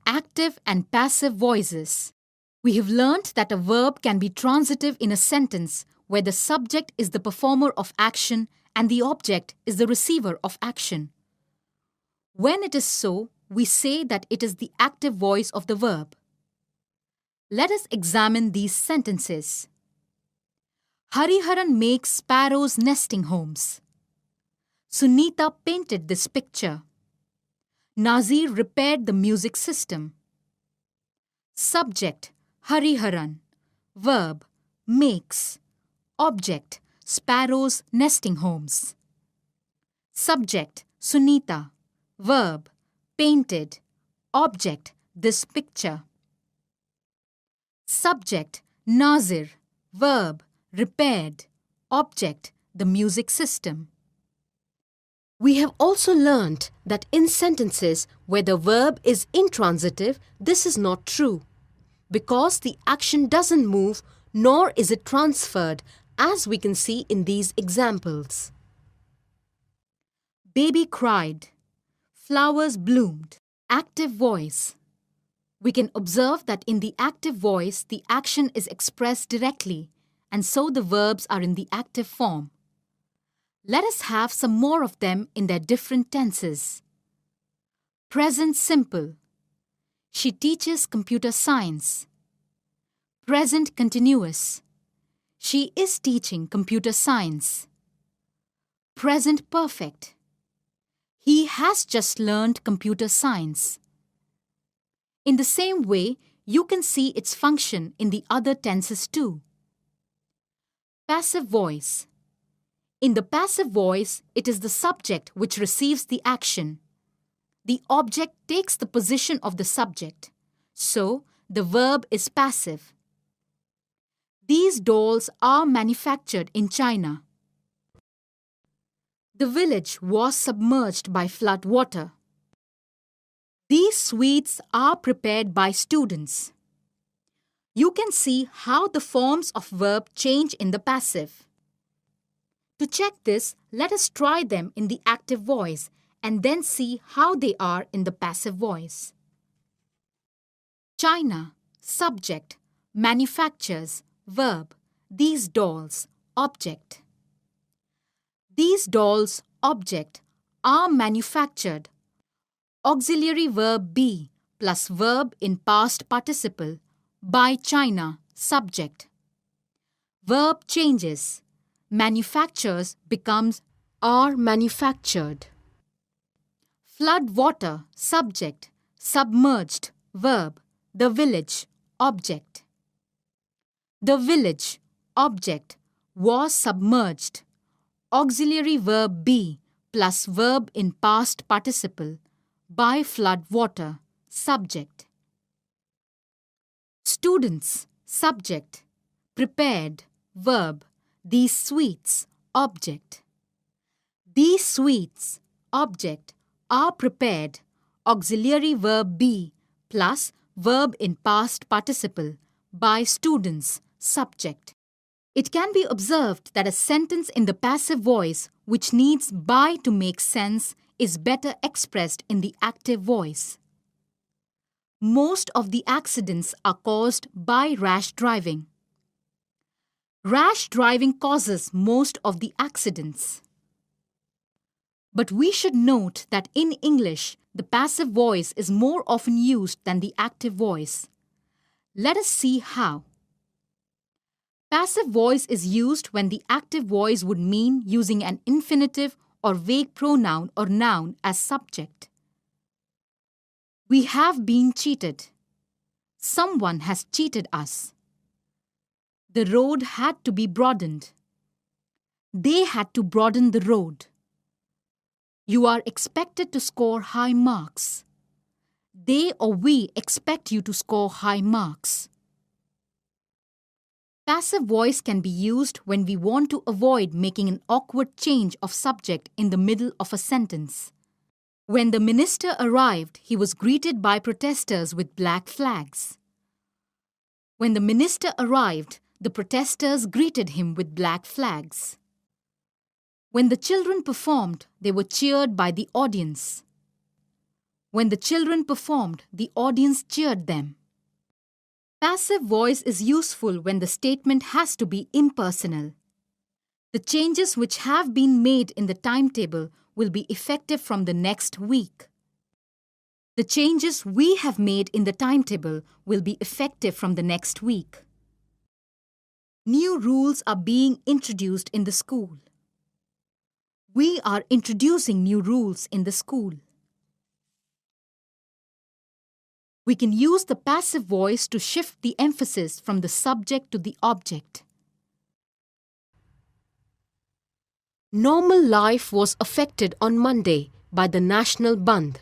Active and passive voices. We have learnt that a verb can be transitive in a sentence where the subject is the performer of action and the object is the receiver of action. When it is so, we say that it is the active voice of the verb. Let us examine these sentences. Hariharan makes sparrows nesting homes. Sunita painted this picture. Nazir repaired the music system. Subject, Hariharan. Verb, makes. Object, sparrows nesting homes. Subject, Sunita. Verb, painted. Object, this picture. Subject, Nazir. Verb, repaired. Object, the music system. We have also learnt that in sentences where the verb is intransitive, this is not true, because the action doesn't move nor is it transferred, as we can see in these examples. Baby cried. Flowers bloomed. Active voice. We can observe that in the active voice, the action is expressed directly, and so the verbs are in the active form. Let us have some more of them in their different tenses. Present simple. She teaches computer science. Present continuous. She is teaching computer science. Present perfect. He has just learned computer science. In the same way, you can see its function in the other tenses too. Passive voice. In the passive voice, it is the subject which receives the action. The object takes the position of the subject, so the verb is passive. These dolls are manufactured in China. The village was submerged by flood water. These sweets are prepared by students. You can see how the forms of verb change in the passive. To check this, let us try them in the active voice and then see how they are in the passive voice. China, subject, manufactures, verb, these dolls, object. These dolls, object, are manufactured. Auxiliary verb be plus verb in past participle by China, subject. Verb changes. Manufactures becomes are manufactured. Flood water, subject, submerged, verb, the village, object. The village, object, was submerged. Auxiliary verb be plus verb in past participle by flood water, subject. Students, subject, prepared, verb, these sweets, object. These sweets, object, are prepared, auxiliary verb be plus verb in past participle by students, subject. It can be observed that a sentence in the passive voice which needs by to make sense is better expressed in the active voice. Most of the accidents are caused by rash driving. Rash driving causes most of the accidents. But we should note that in English, the passive voice is more often used than the active voice. Let us see how. Passive voice is used when the active voice would mean using an infinitive or vague pronoun or noun as subject. We have been cheated. Someone has cheated us. The road had to be broadened. They had to broaden the road. You are expected to score high marks. They or we expect you to score high marks. Passive voice can be used when we want to avoid making an awkward change of subject in the middle of a sentence. When the minister arrived, he was greeted by protesters with black flags. When the minister arrived, the protesters greeted him with black flags. When the children performed, they were cheered by the audience. When the children performed, the audience cheered them. Passive voice is useful when the statement has to be impersonal. The changes which have been made in the timetable will be effective from the next week. The changes we have made in the timetable will be effective from the next week. New rules are being introduced in the school. We are introducing new rules in the school. We can use the passive voice to shift the emphasis from the subject to the object. Normal life was affected on Monday by the National Bandh.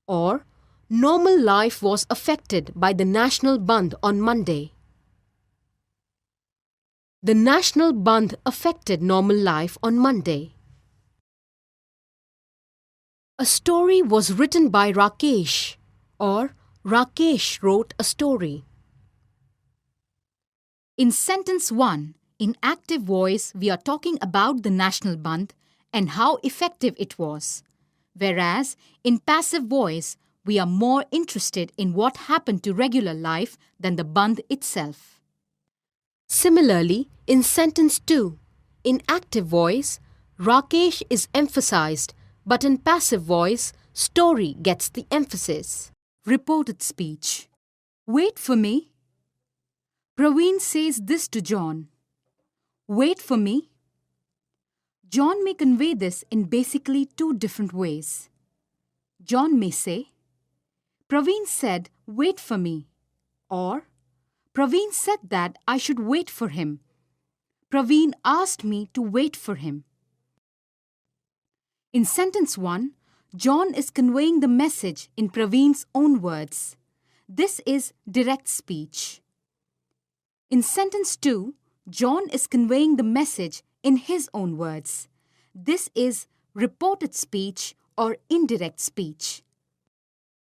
Or, normal life was affected by the National Bandh on Monday. The National Bandh affected normal life on Monday. A story was written by Rakesh, or Rakesh wrote a story. In sentence 1, in active voice, we are talking about the National Bandh and how effective it was. Whereas, in passive voice, we are more interested in what happened to regular life than the Bandh itself. Similarly, in sentence 2, in active voice, Rakesh is emphasized, but in passive voice, story gets the emphasis. Reported speech. Wait for me. Praveen says this to John. Wait for me. John may convey this in basically two different ways. John may say, Praveen said, wait for me. Or, Praveen said that I should wait for him. Praveen asked me to wait for him. In sentence 1, John is conveying the message in Praveen's own words. This is direct speech. In sentence 2, John is conveying the message in his own words. This is reported speech or indirect speech.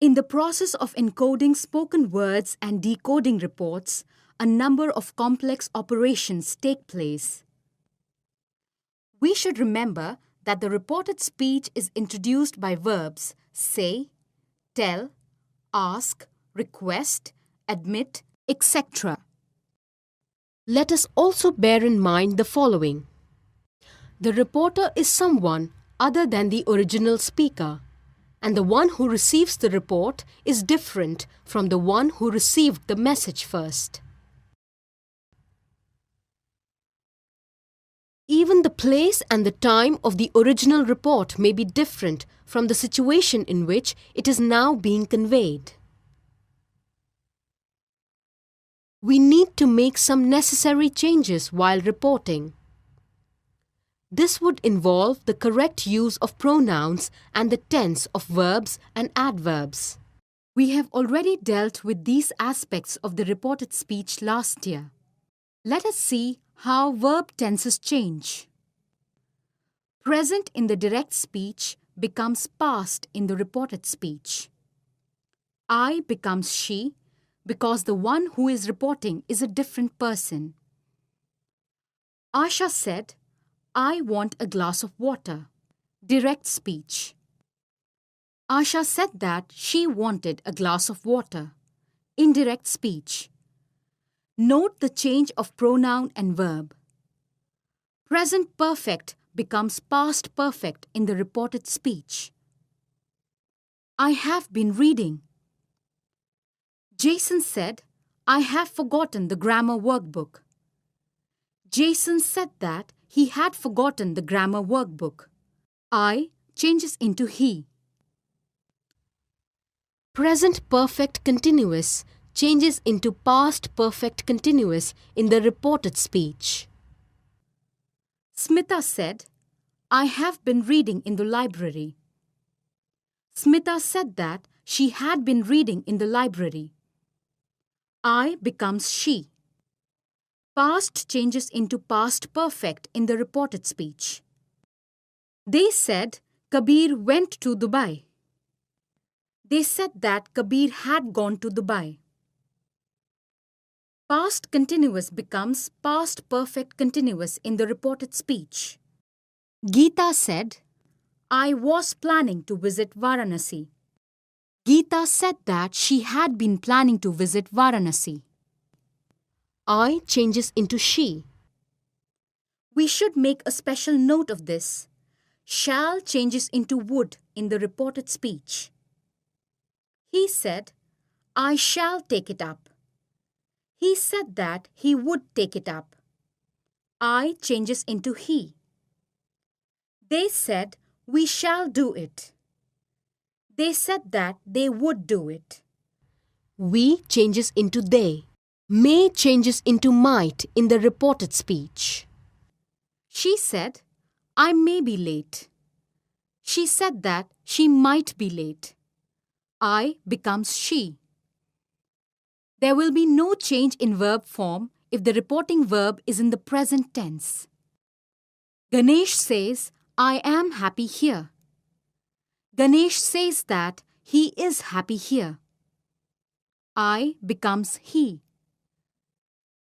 In the process of encoding spoken words and decoding reports, a number of complex operations take place. We should remember that the reported speech is introduced by verbs say, tell, ask, request, admit, etc. Let us also bear in mind the following. The reporter is someone other than the original speaker, and the one who receives the report is different from the one who received the message first. Even the place and the time of the original report may be different from the situation in which it is now being conveyed. We need to make some necessary changes while reporting. This would involve the correct use of pronouns and the tense of verbs and adverbs. We have already dealt with these aspects of the reported speech last year. Let us see how verb tenses change. Present in the direct speech becomes past in the reported speech. I becomes she because the one who is reporting is a different person. Asha said, I want a glass of water. Direct speech. Asha said that she wanted a glass of water. Indirect speech. Note the change of pronoun and verb. Present perfect becomes past perfect in the reported speech. I have been reading. Jason said, I have forgotten the grammar workbook. Jason said that he had forgotten the grammar workbook. I changes into he. Present perfect continuous changes into past perfect continuous in the reported speech. Smita said, I have been reading in the library. Smita said that she had been reading in the library. I becomes she. Past changes into past perfect in the reported speech. They said Kabir went to Dubai. They said that Kabir had gone to Dubai. Past continuous becomes past perfect continuous in the reported speech. Geeta said, I was planning to visit Varanasi. Geeta said that she had been planning to visit Varanasi. I changes into she. We should make a special note of this. Shall changes into would in the reported speech. He said, I shall take it up. He said that he would take it up. I changes into he. They said, we shall do it. They said that they would do it. We changes into they. May changes into might in the reported speech. She said, I may be late. She said that she might be late. I becomes she. There will be no change in verb form if the reporting verb is in the present tense. Ganesh says, I am happy here. Ganesh says that he is happy here. I becomes he.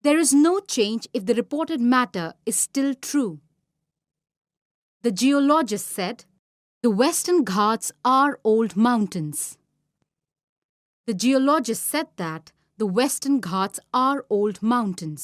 There is no change if the reported matter is still true. The geologist said, the Western Ghats are old mountains. The geologist said that the Western Ghats are old mountains.